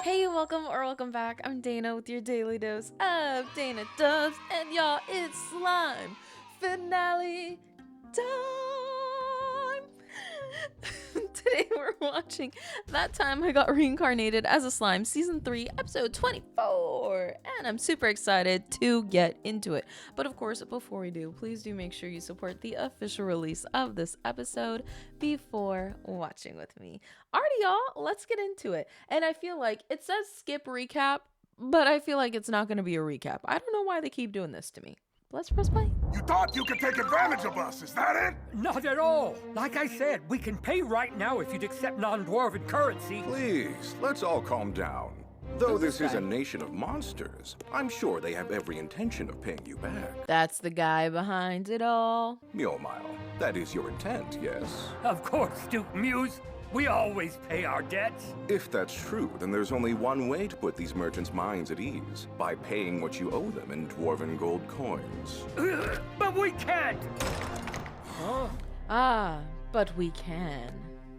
Hey, welcome back. I'm Dana with your daily dose of Dana Dubs, and y'all, it's slime finale time. Today we're watching That Time I Got Reincarnated as a Slime, Season 3, Episode 24, and I'm super excited to get into it. But of course, before we do, please do make sure you support the official release of this episode before watching with me. Alrighty, y'all, let's get into it. And I feel like it says skip recap, but I feel like it's not going to be a recap. I don't know why they keep doing this to me. Let's press play. You thought you could take advantage of us, is that it? Not at all. Like I said, we can pay right now if you'd accept non-dwarven currency. Please, let's all calm down. Though this is a nation of monsters, I'm sure they have every intention of paying you back. That's the guy behind it all. Mule-mile, that is your intent, yes? Of course, Duke Muse. We always pay our debts. If that's true, then there's only one way to put these merchants' minds at ease, by paying what you owe them in dwarven gold coins. But we can't. But we can.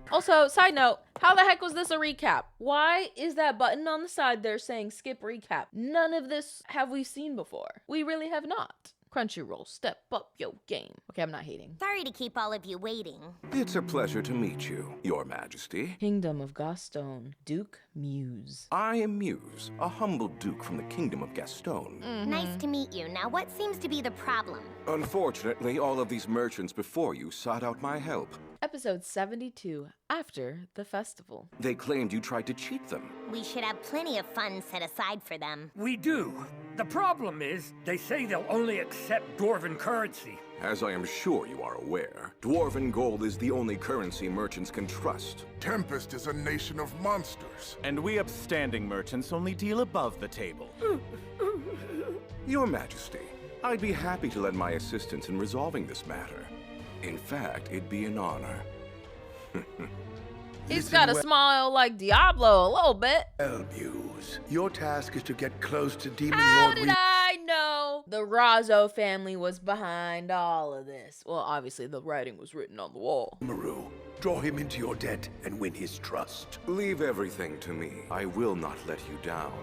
Also, side note, how the heck was this a recap? Why is that button on the side there saying skip recap? None of this have we seen before. We really have not. Crunchyroll, step up your game. Okay, I'm not hating. Sorry to keep all of you waiting. It's a pleasure to meet you, Your Majesty. Kingdom of Gaston, Duke Muse. I am Muse, a humble duke from the Kingdom of Gaston. Nice to meet you. Now, what seems to be the problem? Unfortunately, all of these merchants before you sought out my help. Episode 72, after the festival. They claimed you tried to cheat them. We should have plenty of funds set aside for them. We do. The problem is, they say they'll only accept dwarven currency. As I am sure you are aware, dwarven gold is the only currency merchants can trust. Tempest is a nation of monsters. And we upstanding merchants only deal above the table. Your Majesty, I'd be happy to lend my assistance in resolving this matter. In fact, it'd be an honor. He's got a smile like Diablo a little bit. Muse, your task is to get close to Demon How Lord did I know the Razzo family was behind all of this? Well, obviously the writing was written on the wall. Maru. Draw him into your debt and win his trust. Leave everything to me. I will not let you down.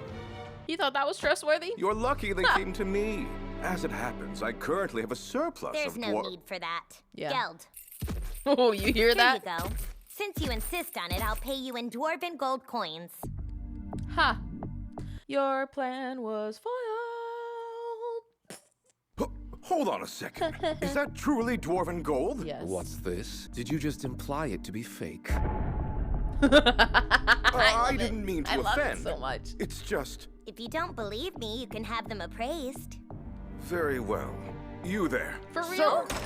You thought that was trustworthy? You're lucky they came to me. As it happens, I currently have a surplus There's of no need for that. Yeah. Geld. Oh, you hear Here that? you go. Since you insist on it, I'll pay you in dwarven gold coins. Ha! Your plan was foiled. Hold on a second. Is that truly dwarven gold? Yes. What's this? Did you just imply it to be fake? I didn't mean to I love offend. it so much. It's just... If you don't believe me, you can have them appraised. Very well. You there. For real? Sir.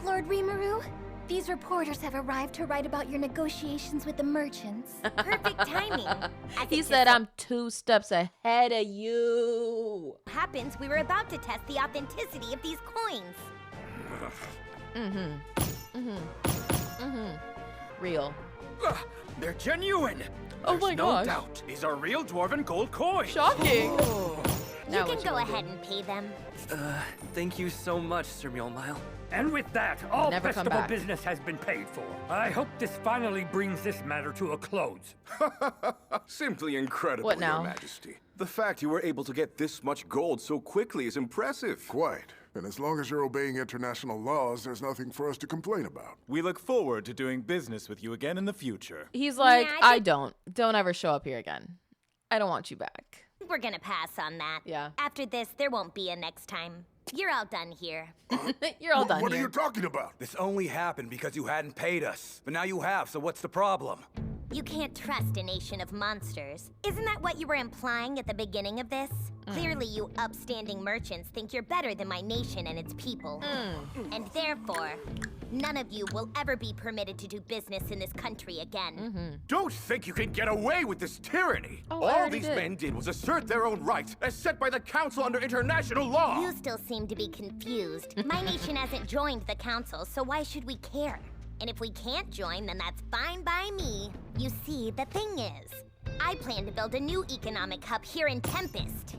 Lord Rimuru, these reporters have arrived to write about your negotiations with the merchants. Perfect timing. As He it said, just I'm 2 steps ahead of you. happens, we were about to test the authenticity of these coins. Real. They're genuine. Oh my gosh. Doubt. These are real dwarven gold coins. Shocking. You Now can what go wanna do? ahead and pay them. Thank you so much, Sir Mule-mile. And with that, all Never come festival back. business has been paid for. I hope this finally brings this matter to a close. Simply incredible, What now? Your Majesty. The fact you were able to get this much gold so quickly is impressive. Quite. And as long as you're obeying international laws, there's nothing for us to complain about. We look forward to doing business with you again in the future. He's like, Yeah, I don't ever show up here again. I don't want you back. We're gonna pass on that. Yeah. After this, there won't be a next time. You're all done here. You're all done What are here. you talking about? This only happened because you hadn't paid us. But now you have, so what's the problem? You can't trust a nation of monsters. Isn't that what you were implying at the beginning of this? Clearly, you upstanding merchants think you're better than my nation and its people. And therefore, none of you will ever be permitted to do business in this country again. Don't think you can get away with this tyranny. Oh, I All already these did. men did was assert their own rights, as set by the Council under international law. You still seem to be confused. My nation hasn't joined the council, so why should we care? And if we can't join, then that's fine by me. You see, the thing is, I plan to build a new economic hub here in Tempest.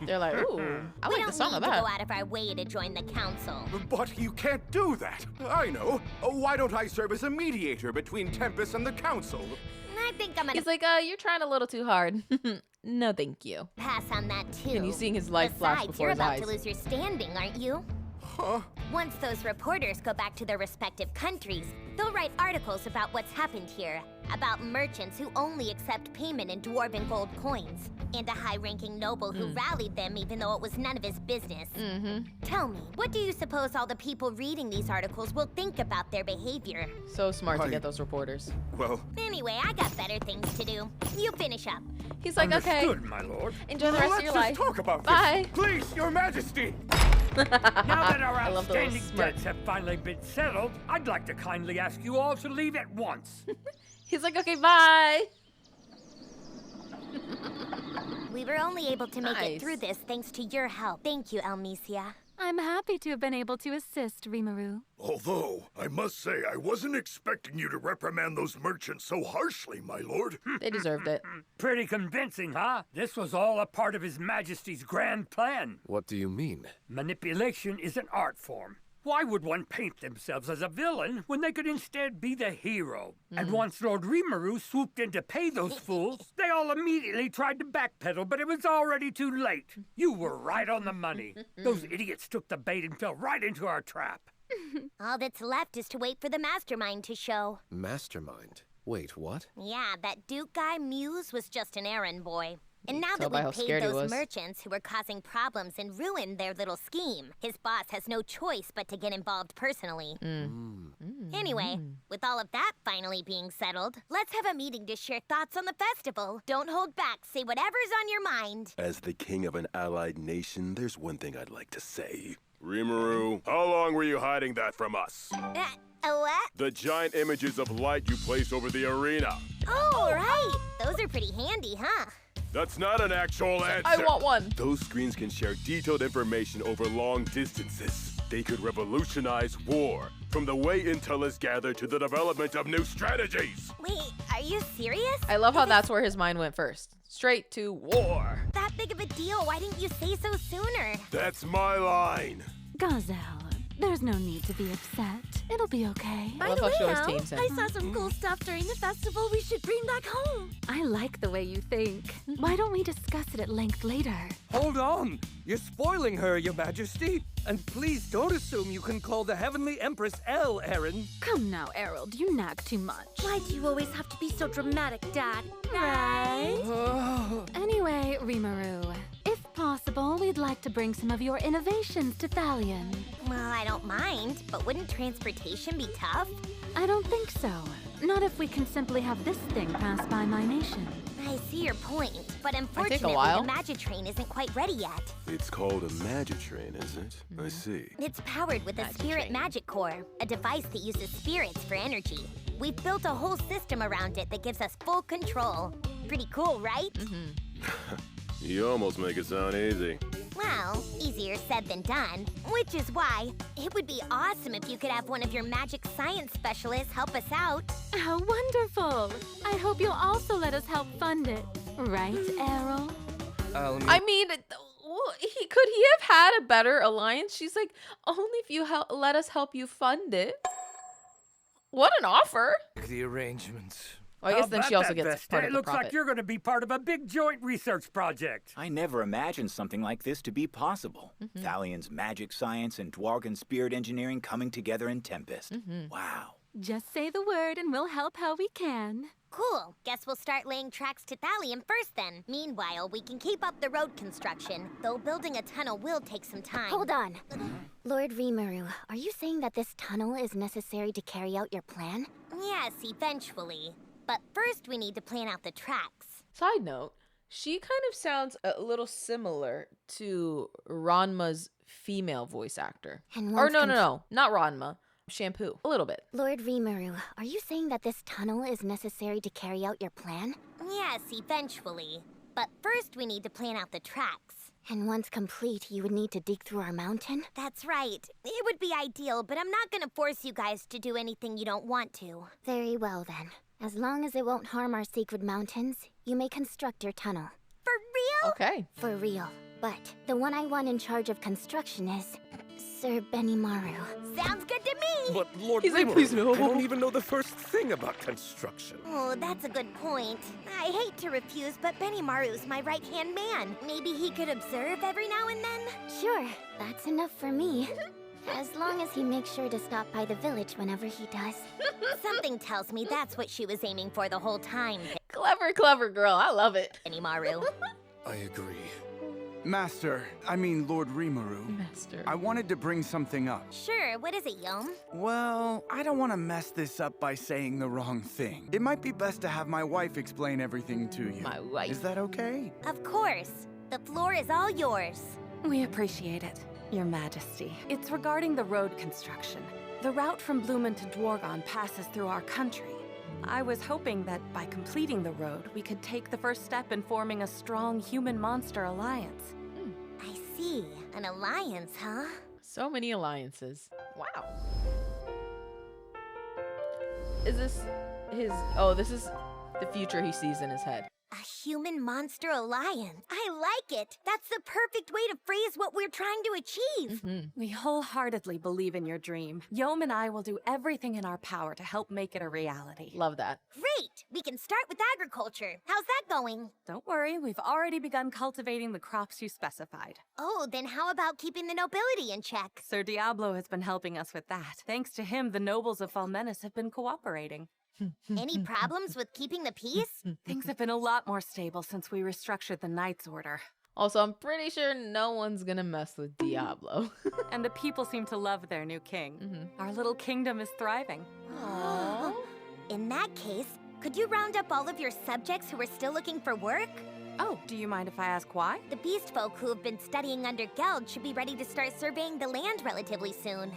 They're like, ooh, I We like the don't sound need of to that. go out of our way to join the council. But you can't do that. I know. Why don't I serve as a mediator between Tempest and the Council? I think I'm gonna He's like, you're trying a little too hard. No, thank you. pass on that too. And he's seeing his life flash Besides, before you're his about eyes. to lose your standing, aren't you? Huh? Once those reporters go back to their respective countries, they'll write articles about what's happened here, about merchants who only accept payment in dwarven gold coins, and a high-ranking noble who rallied them even though it was none of his business. Tell me, what do you suppose all the people reading these articles will think about their behavior? So smart to get those reporters. Well, Anyway, I got better things to do. You finish up. He's like, okay, Understood, my lord. enjoy the rest of Let's your just life. talk about Bye. this. Please, Your Majesty. Now that our I love the little outstanding smirk. debts have finally been settled, I'd like to kindly ask you all to leave at once. He's like, okay, bye. We were only able to make it Nice. through this thanks to your help. Thank you, Elmesia. I'm happy to have been able to assist, Rimuru. Although, I must say, I wasn't expecting you to reprimand those merchants so harshly, my lord. They deserved it. Pretty convincing, huh? This was all a part of His Majesty's grand plan. What do you mean? Manipulation is an art form. Why would one paint themselves as a villain when they could instead be the hero? And once Lord Rimuru swooped in to pay those fools, they all immediately tried to backpedal, but it was already too late. You were right on the money. Those idiots took the bait and fell right into our trap. All that's left is to wait for the mastermind to show. Mastermind? Wait, what? Yeah, that Duke guy Muse was just an errand boy. And now Tell that by how we've paid scared he those was. merchants who were causing problems and ruined their little scheme, his boss has no choice but to get involved personally. Anyway, with all of that finally being settled, let's have a meeting to share thoughts on the festival. Don't hold back. Say whatever's on your mind. As the king of an allied nation, there's one thing I'd like to say. Rimuru, how long were you hiding that from us? What? The giant images of light you placed over the arena. Oh, right. Those are pretty handy, huh? That's not an actual answer. I want one. Those screens can share detailed information over long distances. They could revolutionize war, from the way intel is gathered to the development of new strategies. Wait, are you serious? I love how that's where his mind went first. Straight to war. That big of a deal. Why didn't you say so sooner? That's my line. Gazelle, there's no need to be upset. It'll be okay. I love how she always tames him. saw some cool stuff during the festival we should bring back home. I like the way you think. Why don't we discuss it at length later? Hold on! You're spoiling her, Your Majesty. And please don't assume you can call the Heavenly Empress Elle, Aaron. Come now, Errol, you nag too much. Why do you always have to be so dramatic, Dad? Right? Anyway, Rimuru, if possible, we'd like to bring some of your innovations to Thalion. Well, I don't mind, but wouldn't transportation be tough? I don't think so. Not if we can simply have this thing pass by my nation. I see your point, but take a unfortunately while. the Magitrain isn't quite ready yet. It's called a Magitrain, is it? I see. It's powered with a spirit magic core, a device that uses spirits for energy. We've built a whole system around it that gives us full control. Pretty cool, right? You almost make it sound easy. Well, easier said than done, which is why it would be awesome if you could have one of your magic science specialists help us out. How wonderful! I hope you'll also let us help fund it. Right, Errol? I mean, could he have had a better alliance? She's like, only if you let us help you fund it. What an offer! The arrangements. Well, I guess How then she about also that, gets Vesta? part of It the looks profit. like you're going to be part of a big joint research project. I never imagined something like this to be possible. Thalion's magic science and Dwarven spirit engineering coming together in Tempest. Wow. Just say the word and we'll help how we can. Cool. Guess we'll start laying tracks to Thalion first then. Meanwhile, we can keep up the road construction, though building a tunnel will take some time. Hold on. Lord Rimuru, are you saying that this tunnel is necessary to carry out your plan? Yes, eventually. But first we need to plan out the tracks. Side note, she kind of sounds a little similar to Ranma's female voice actor. And Or once no, not Ranma. Shampoo. A little bit. Lord Rimuru, are you saying that this tunnel is necessary to carry out your plan? Yes, eventually. But first we need to plan out the tracks. And once complete, you would need to dig through our mountain? That's right. It would be ideal, but I'm not gonna force you guys to do anything you don't want to. Very well then. As long as it won't harm our sacred mountains, you may construct your tunnel. For real? Okay. For real. But the one I want in charge of construction is Sir Benimaru. Sounds good to me! But Lord He's like, Rimuru, please no. I don't even know the first thing about construction. Oh, that's a good point. I hate to refuse, but Benimaru's my right-hand man. Maybe he could observe every now and then? Sure, that's enough for me. As long as he makes sure to stop by the village whenever he does. Something tells me that's what she was aiming for the whole time. Clever, clever girl. I love it. Benimaru. I agree. Master, I mean Lord Rimuru. Master. I wanted to bring something up. Sure, what is it, Yom? Well, I don't want to mess this up by saying the wrong thing. It might be best to have my wife explain everything to you. My wife. Is that okay? Of course. The floor is all yours. We appreciate it, Your Majesty. It's regarding the road construction. The route from Bloomin to Dwargon passes through our country. I was hoping that by completing the road, we could take the first step in forming a strong human-monster alliance. I see. An alliance, huh? So many alliances. Wow. Is this his... Oh, this is the future he sees in his head. A human-monster alliance. I like it. That's the perfect way to phrase what we're trying to achieve. We wholeheartedly believe in your dream. Yom and I will do everything in our power to help make it a reality. Love that. Great! We can start with agriculture. How's that going? Don't worry, we've already begun cultivating the crops you specified. Oh, then how about keeping the nobility in check? Sir Diablo has been helping us with that. Thanks to him, the nobles of Falmenis have been cooperating. Any problems with keeping the peace? Things have been a lot more stable since we restructured the Knight's Order. Also, I'm pretty sure no one's gonna mess with Diablo. And the people seem to love their new king. Our little kingdom is thriving. Aww. In that case, could you round up all of your subjects who are still looking for work? Oh, do you mind if I ask why? The beast folk who have been studying under Geld should be ready to start surveying the land relatively soon.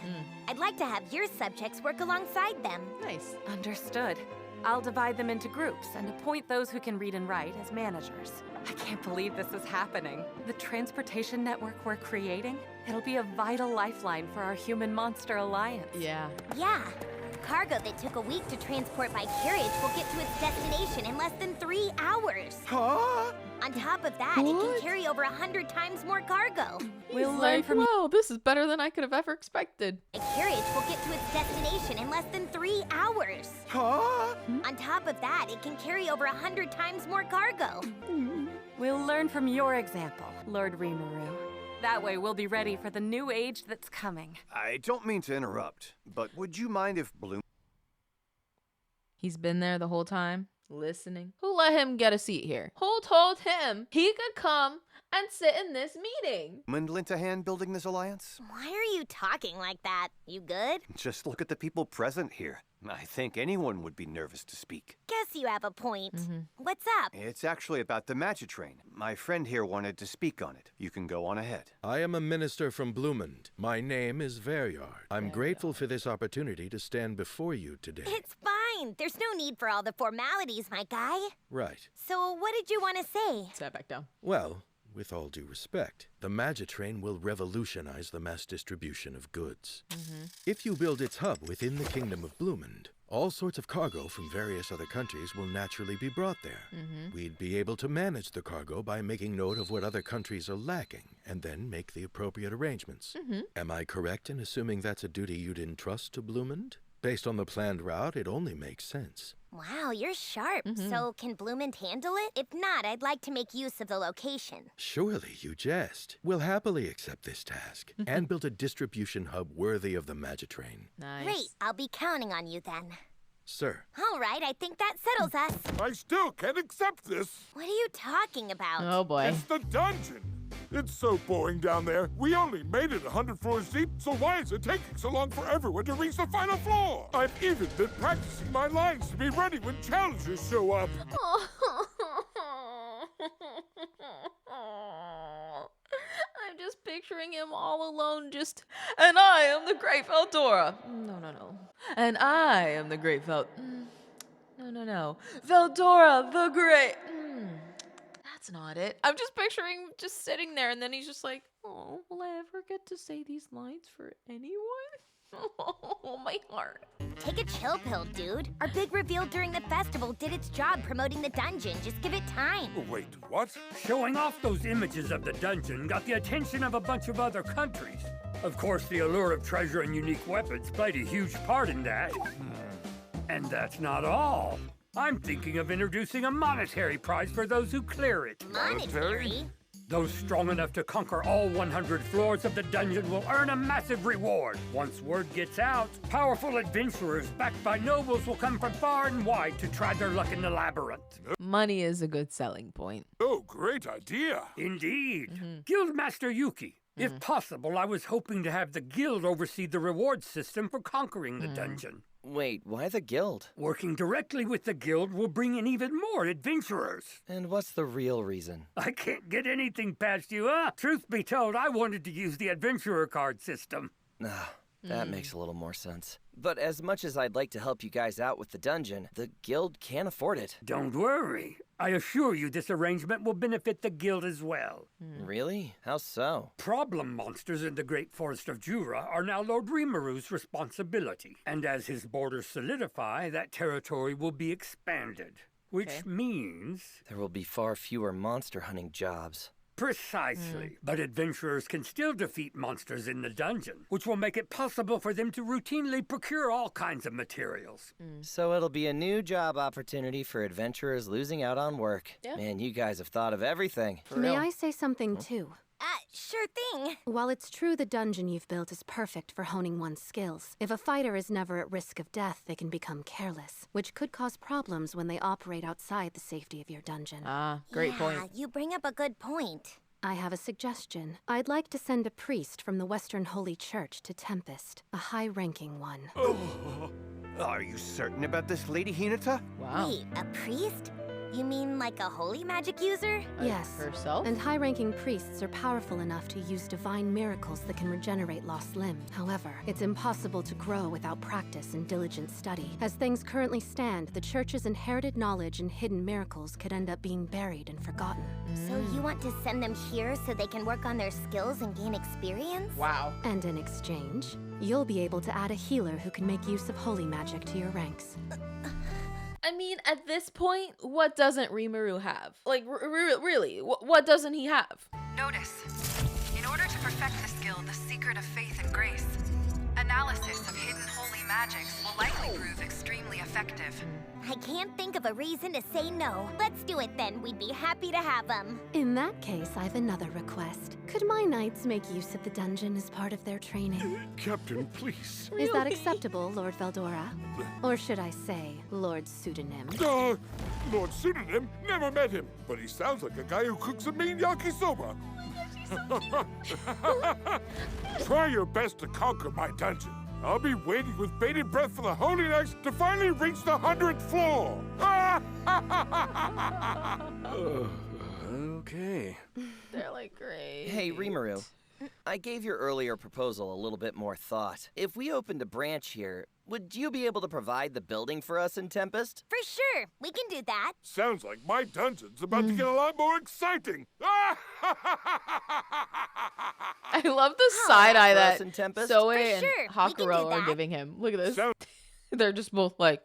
I'd like to have your subjects work alongside them. Nice. Understood. I'll divide them into groups and appoint those who can read and write as managers. I can't believe this is happening. The transportation network we're creating, it'll be a vital lifeline for our human-monster alliance. Yeah. Yeah. Cargo that took a week to transport by carriage will get to its destination in less than 3 hours. Huh? On top of that, it can carry over 100 times more cargo. We'll learn from wow, this is better than I could have ever expected. A carriage will get to its destination in less than 3 hours. Huh? On top of that, it can carry over 100 times more cargo. We'll learn from your example, Lord Rimuru. That way we'll be ready for the new age that's coming. I don't mean to interrupt, but would you mind if Bloom... He's been there the whole time, listening. Who let him get a seat here? Who told him he could come and sit in this meeting? lent a hand building this alliance? Why are you talking like that? You good? Just look at the people present here. I think anyone would be nervous to speak. Guess you have a point. What's up? It's actually about the Magitrain. My friend here wanted to speak on it. You can go on ahead. I am a minister from Bloomend. My name is Veryard. I'm grateful for this opportunity to stand before you today. It's fine. There's no need for all the formalities, my guy. Right. So what did you want to say? Sit back down. Well, with all due respect, the Magitrain will revolutionize the mass distribution of goods. If you build its hub within the Kingdom of Bloomend, all sorts of cargo from various other countries will naturally be brought there. We'd be able to manage the cargo by making note of what other countries are lacking, and then make the appropriate arrangements. Am I correct in assuming that's a duty you'd entrust to Bloomend? Based on the planned route, it only makes sense. Wow, you're sharp. So can Bloomend handle it? If not, I'd like to make use of the location. Surely you jest. We'll happily accept this task and build a distribution hub worthy of the Magitrain. Nice. Great, I'll be counting on you then. Sir. All right, I think that settles us. I still can't accept this. What are you talking about? Oh boy. It's the dungeon. It's so boring down there. We only made it 100 floors deep, so why is it taking so long for everyone to reach the final floor? I've even been practicing my lines to be ready when challengers show up. I'm just picturing him all alone, just, and I am the great Veldora. No. And I am the great No. Veldora the Great. That's not it. I'm just picturing him just sitting there, and then he's just like, oh, will I ever get to say these lines for anyone? Oh, my heart. Take a chill pill, dude. Our big reveal during the festival did its job promoting the dungeon. Just give it time. Wait, what? Showing off those images of the dungeon got the attention of a bunch of other countries. Of course, the allure of treasure and unique weapons played a huge part in that. And that's not all. I'm thinking of introducing a monetary prize for those who clear it. Monetary? Those strong enough to conquer all 100 floors of the dungeon will earn a massive reward. Once word gets out, powerful adventurers backed by nobles will come from far and wide to try their luck in the labyrinth. Money is a good selling point. Oh, great idea. Indeed. Guildmaster Yuki. If possible, I was hoping to have the guild oversee the reward system for conquering the dungeon. Wait, why the guild? Working directly with the guild will bring in even more adventurers. And what's the real reason? I can't get anything past you, huh? Truth be told, I wanted to use the adventurer card system. That makes a little more sense. But as much as I'd like to help you guys out with the dungeon, the guild can't afford it. Don't worry. I assure you this arrangement will benefit the guild as well. Really? How so? Problem monsters in the Great Forest of Jura are now Lord Rimaru's responsibility. And as his borders solidify, that territory will be expanded. Which means... there will be far fewer monster hunting jobs. Precisely. But adventurers can still defeat monsters in the dungeon, which will make it possible for them to routinely procure all kinds of materials. So it'll be a new job opportunity for adventurers losing out on work. Yeah. Man, you guys have thought of everything. May I say something too? Sure thing. While it's true the dungeon you've built is perfect for honing one's skills, if a fighter is never at risk of death, they can become careless, which could cause problems when they operate outside the safety of your dungeon. Great point. Yeah, you bring up a good point. I have a suggestion. I'd like to send a priest from the Western Holy Church to Tempest, a high-ranking one. Are you certain about this, Lady Hinata? Wow. Wait, a priest? You mean like a holy magic user? Yes. Herself? And high-ranking priests are powerful enough to use divine miracles that can regenerate lost limbs. However, it's impossible to grow without practice and diligent study. As things currently stand, the Church's inherited knowledge and hidden miracles could end up being buried and forgotten. So you want to send them here so they can work on their skills and gain experience? Wow. And in exchange, you'll be able to add a healer who can make use of holy magic to your ranks. I mean, at this point, what doesn't Rimuru have? Like, really, what doesn't he have? Notice. In order to perfect the skill, the secret of faith and grace, analysis of hidden holy magics will likely prove extremely effective. I can't think of a reason to say no. Let's do it then. We'd be happy to have them. In that case, I've another request. Could my knights make use of the dungeon as part of their training? Captain, please. Is that acceptable, Lord Veldora? Or should I say, Lord Pseudonym? Lord Pseudonym? Never met him, but he sounds like a guy who cooks a mean yakisoba. Try your best to conquer my dungeon. I'll be waiting with bated breath for the Holy Knights to finally reach the 100th floor. Okay. They're like, great. Hey, Rimaru. I gave your earlier proposal a little bit more thought. If we opened a branch here, would you be able to provide the building for us in Tempest? For sure. We can do that. Sounds like my dungeon's about to get a lot more exciting. I love the side eye that in Tempest? Soe For and sure. We can Hakuro do are that. giving him. Look at this. They're just both like,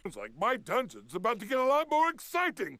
Sounds like my dungeon's about to get a lot more exciting.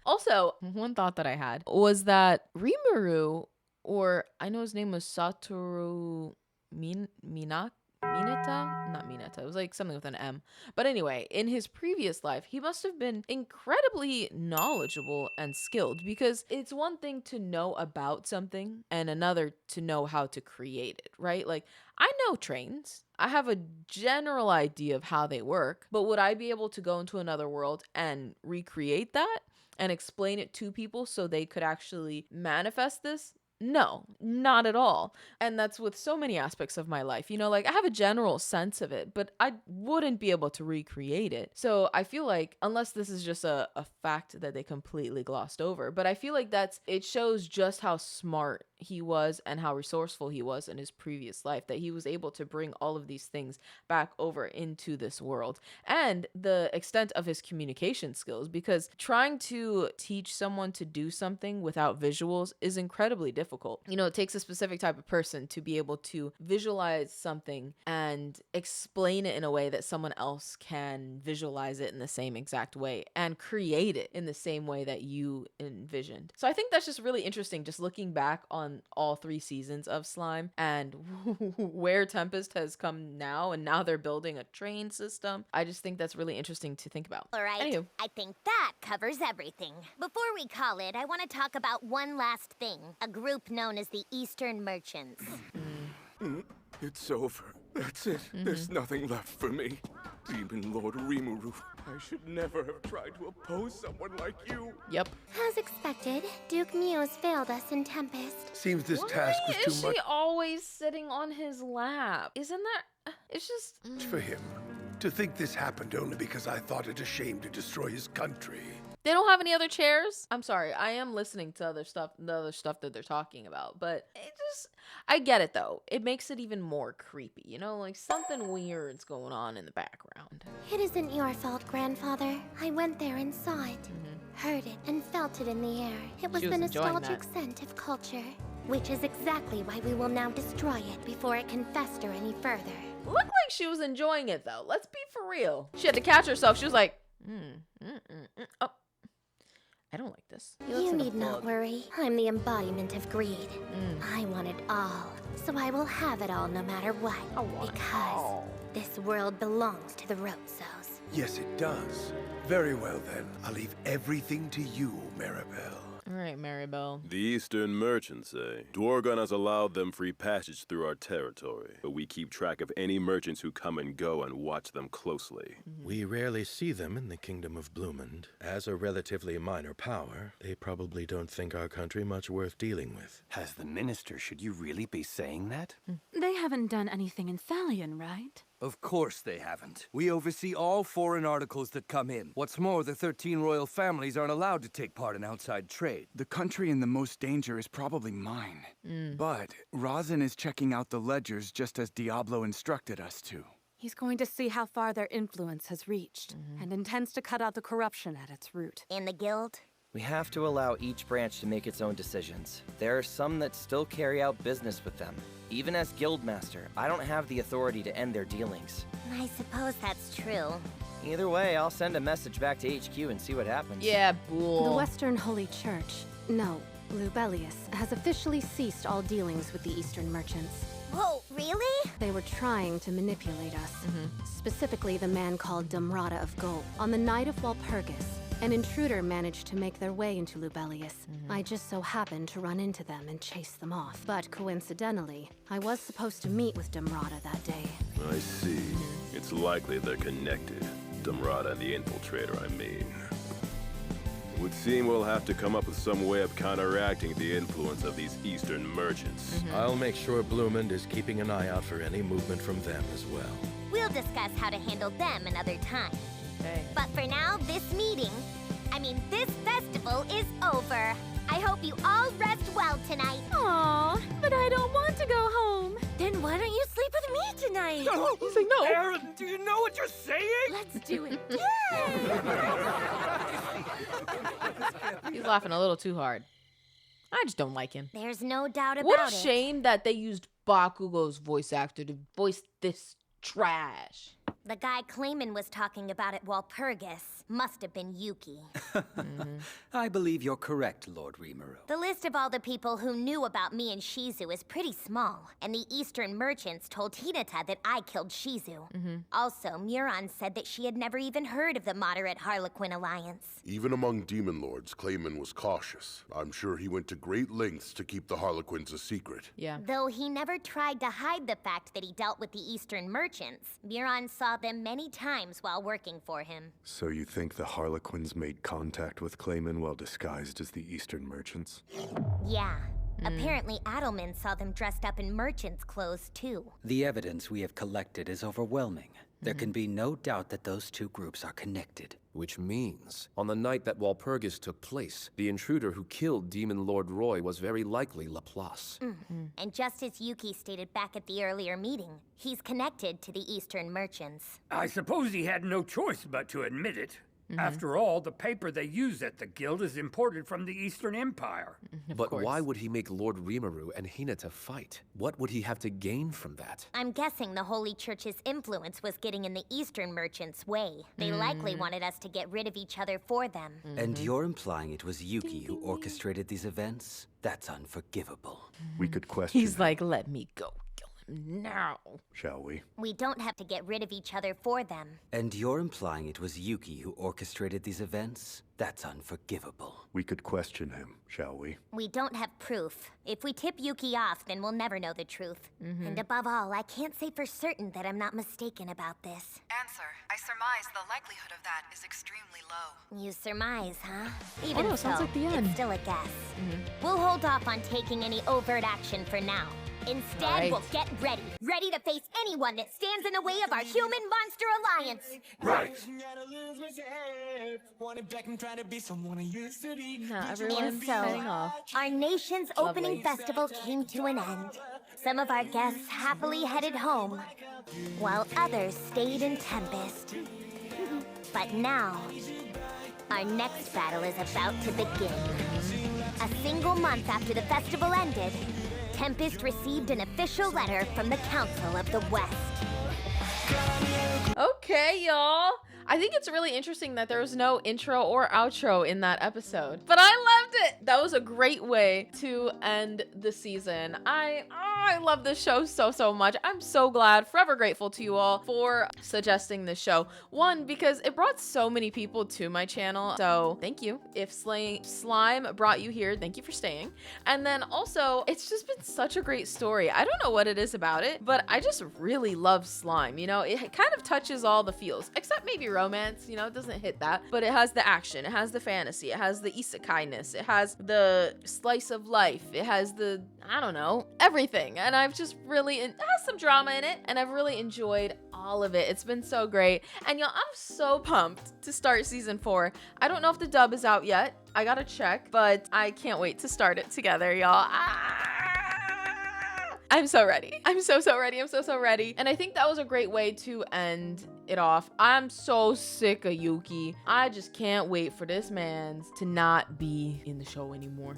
Also, one thought that I had was that Rimuru, or I know his name was Satoru Mineta? Not Mineta. It was like something with an M. But anyway, in his previous life, he must have been incredibly knowledgeable and skilled, because it's one thing to know about something and another to know how to create it, right? Like, I know trains. I have a general idea of how they work, but would I be able to go into another world and recreate that and explain it to people so they could actually manifest this? No, not at all. And that's with so many aspects of my life. You know, like I have a general sense of it, but I wouldn't be able to recreate it. So I feel like, unless this is just a fact that they completely glossed over, but I feel like it shows just how smart he was and how resourceful he was in his previous life, that he was able to bring all of these things back over into this world, and the extent of his communication skills, because trying to teach someone to do something without visuals is incredibly difficult. difficult. You know, it takes a specific type of person to be able to visualize something and explain it in a way that someone else can visualize it in the same exact way and create it in the same way that you envisioned. So I think that's just really interesting, just looking back on all 3 seasons of Slime and where Tempest has come now, and now they're building a train system. I just think that's really interesting to think about. All right, Anywho. I think that covers everything. Before we call it, I want to talk about one last thing. A group known as the Eastern Merchants. It's over. That's it. There's nothing left for me. Demon Lord Rimuru, I should never have tried to oppose someone like you. Yep. As expected, Duke Muse failed us in Tempest. Seems this Why task was is too much she always sitting on his lap? Isn't that... It's just... for him. To think this happened only because I thought it a shame to destroy his country. They don't have any other chairs? I'm sorry. I am listening to the other stuff that they're talking about, but I get it though. It makes it even more creepy, you know, like something weird's going on in the background. It isn't your fault, Grandfather. I went there and saw it, heard it, and felt it in the air. It was She the was enjoying nostalgic that. scent of culture, which is exactly why we will now destroy it before it can fester any further. Looked like she was enjoying it though. Let's be for real. She had to catch herself. She was like, oh. I don't like this. You need not worry. I'm the embodiment of greed. I want it all, so I will have it all no matter what. Because this world belongs to the Rotsos. Yes, it does. Very well then. I'll leave everything to you, Maribel. All right, Maribel. The Eastern Merchants, eh? Dwargon has allowed them free passage through our territory, but we keep track of any merchants who come and go and watch them closely. We rarely see them in the Kingdom of Bloomend. As a relatively minor power, they probably don't think our country much worth dealing with. As the minister, should you really be saying that? They haven't done anything in Thalion, right? Of course they haven't. We oversee all foreign articles that come in. What's more, the 13 royal families aren't allowed to take part in outside trade. The country in the most danger is probably mine. But Rosin is checking out the ledgers just as Diablo instructed us to. He's going to see how far their influence has reached, and intends to cut out the corruption at its root. In the guild? We have to allow each branch to make its own decisions. There are some that still carry out business with them. Even as Guildmaster, I don't have the authority to end their dealings. I suppose that's true. Either way, I'll send a message back to HQ and see what happens. Yeah, The bull. Western Holy Church, no, Lubellius, has officially ceased all dealings with the Eastern merchants. Whoa, really? They were trying to manipulate us, specifically the man called Dumrata of Gold. On the night of Walpurgis, an intruder managed to make their way into Lubellius. I just so happened to run into them and chase them off. But coincidentally, I was supposed to meet with Dumrata that day. I see. It's likely they're connected. Dumrata and the Infiltrator, I mean. It would seem we'll have to come up with some way of counteracting the influence of these Eastern merchants. I'll make sure Bloomend is keeping an eye out for any movement from them as well. We'll discuss how to handle them another time. Okay. But for now, this festival is over. I hope you all rest well tonight. Aw, but I don't want to go home. Then why don't you sleep with me tonight? He's like, no. Aaron, do you know what you're saying? Let's do it. He's laughing a little too hard. I just don't like him. There's no doubt about it. What a shame that they used Bakugo's voice actor to voice this trash. The guy Clayman was talking about at Walpurgis must have been Yuki. I believe you're correct, Lord Rimuru. The list of all the people who knew about me and Shizu is pretty small, and the Eastern merchants told Hinata that I killed Shizu. Also, Muron said that she had never even heard of the moderate Harlequin Alliance. Even among demon lords, Clayman was cautious. I'm sure he went to great lengths to keep the Harlequins a secret. Yeah. Though he never tried to hide the fact that he dealt with the Eastern merchants, Muron saw them many times while working for him. So you think the Harlequins made contact with Clayman while disguised as the Eastern merchants? Yeah. Apparently Adelman saw them dressed up in merchants' clothes too. The evidence we have collected is overwhelming. There can be no doubt that those two groups are connected. Which means, on the night that Walpurgis took place, the intruder who killed Demon Lord Roy was very likely Laplace. And just as Yuki stated back at the earlier meeting, he's connected to the Eastern merchants. I suppose he had no choice but to admit it. After all, the paper they use at the guild is imported from the Eastern Empire. But why would he make Lord Rimuru and Hinata fight? What would he have to gain from that? I'm guessing the Holy Church's influence was getting in the Eastern merchants' way. They likely wanted us to get rid of each other for them. And you're implying it was Yuki who orchestrated these events? That's unforgivable. We could question He's like, let me go kill him now. Shall we? We don't have to get rid of each other for them. And you're implying it was Yuki who orchestrated these events? That's unforgivable. We could question him, shall we? We don't have proof. If we tip Yuki off, then we'll never know the truth. And above all, I can't say for certain that I'm not mistaken about this. Answer. I surmise the likelihood of that is extremely low. You surmise, huh? Even no, so, sounds like the end. it's still a guess. We'll hold off on taking any overt action for now. Instead, we'll get ready. Ready to face anyone that stands in the way of our human-monster alliance. Right. Now everyone's And so, heading off. our nation's opening festival came to an end. Some of our guests happily headed home, while others stayed in Tempest. But now, our next battle is about to begin. A single month after the festival ended, Tempest received an official letter from the Council of the West. Okay, y'all. I think it's really interesting that there was no intro or outro in that episode, but I loved it. That was a great way to end the season. I love this show so much. I'm so glad, forever grateful to you all for suggesting this show. One, because it brought so many people to my channel, so thank you. If Slime brought you here, thank you for staying. And then also, it's just been such a great story. I don't know what it is about it, but I just really love Slime. You know, it kind of touches all the feels, except maybe romance, you know, it doesn't hit that, but it has the action, it has the fantasy, it has the isekai-ness, it has the slice of life, it has the, I don't know, everything. And I've just really, it has some drama in it, and I've really enjoyed all of it. It's been so great. And y'all, I'm so pumped to start season 4. I don't know if the dub is out yet. I gotta check, but I can't wait to start it together, y'all. I'm so ready. I'm so ready. I'm so ready. And I think that was a great way to end it off. I'm so sick of Yuki. I just can't wait for this man to not be in the show anymore.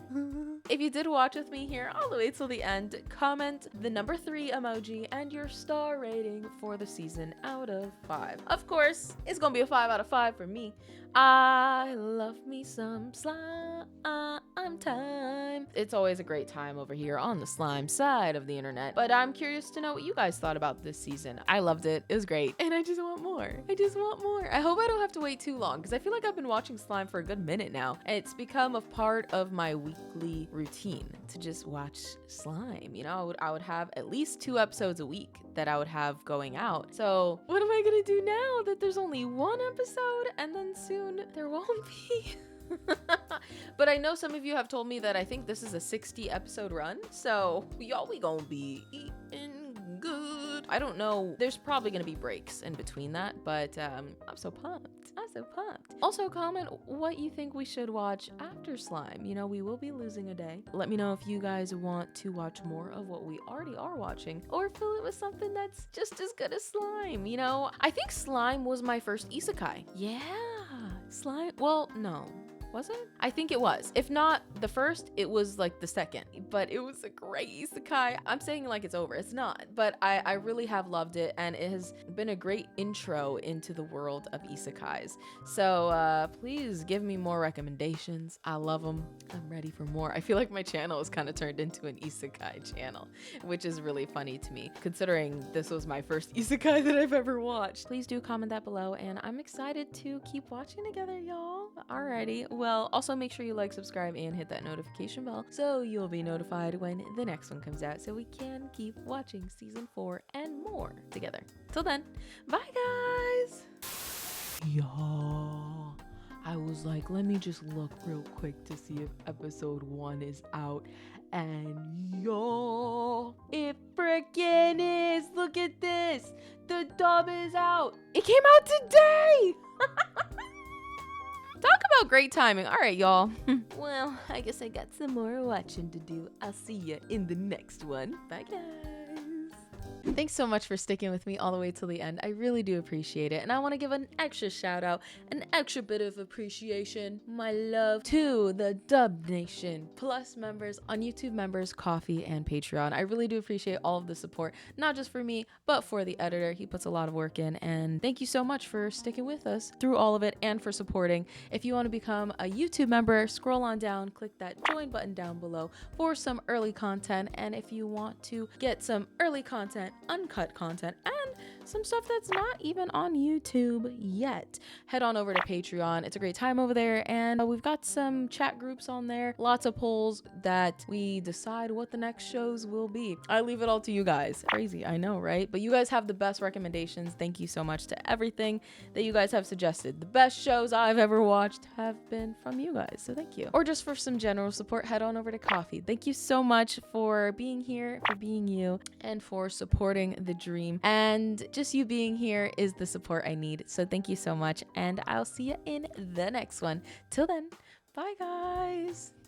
If you did watch with me here all the way till the end, comment the number 3 emoji and your star rating for the season out of 5. Of course, it's gonna be a 5 out of 5 for me. I love me some slime time. It's always a great time over here on the slime side of the internet, but I'm curious to know what you guys thought about this season. I loved it. It was great, and I just want more. I just want more. I hope I don't have to wait too long, because I feel like I've been watching Slime for a good minute now. It's become a part of my weekly routine to just watch Slime. You know, I would have at least 2 episodes a week that I would have going out. So what am I gonna do now that there's only 1 episode and then soon there won't be? But I know some of you have told me that I think this is a 60 episode run, so y'all, we gonna be eating good. I don't know, there's probably gonna be breaks in between that, but I'm so pumped. I'm so pumped. Also, comment what you think we should watch after Slime. You know, we will be losing a day. Let me know if you guys want to watch more of what we already are watching, or fill it with something that's just as good as Slime. You know, I think Slime was my first isekai. Yeah, Slime, well, no. Was it? I think it was. If not the first, it was like the second. But it was a great isekai. I'm saying like it's over. It's not. But I really have loved it, and it has been a great intro into the world of isekais. So please give me more recommendations. I love them. I'm ready for more. I feel like my channel is kind of turned into an isekai channel, which is really funny to me, considering this was my first isekai that I've ever watched. Please do comment that below, and I'm excited to keep watching together, y'all. Alrighty. Well, also make sure you like, subscribe, and hit that notification bell so you'll be notified when the next one comes out, so we can keep watching season 4 and more together. Till then, bye guys! Y'all, I was like, let me just look real quick to see if episode 1 is out, and y'all, it freaking is! Look at this! The dub is out! It came out today! Talk about great timing. All right, y'all. Well, I guess I got some more watching to do. I'll see ya in the next one. Bye, guys. Thanks so much for sticking with me all the way till the end. I really do appreciate it. And I want to give an extra shout out, an extra bit of appreciation, my love, to the Dub Nation Plus members on YouTube members, Coffee, and Patreon. I really do appreciate all of the support, not just for me, but for the editor. He puts a lot of work in. And thank you so much for sticking with us through all of it and for supporting. If you want to become a YouTube member, scroll on down, click that join button down below for some early content. And if you want to get some early content, uncut content, and some stuff that's not even on YouTube yet, head on over to Patreon. It's a great time over there, and we've got some chat groups on there, lots of polls that we decide what the next shows will be. I leave it all to you guys. Crazy, I know, right? But you guys have the best recommendations. Thank you so much to everything that you guys have suggested. The best shows I've ever watched have been from you guys, so thank you. Or just for some general support, head on over to Coffee. Thank you so much for being here, for being you, and for supporting the dream. And just you being here is the support I need. So thank you so much, and I'll see you in the next one. Till then, bye guys.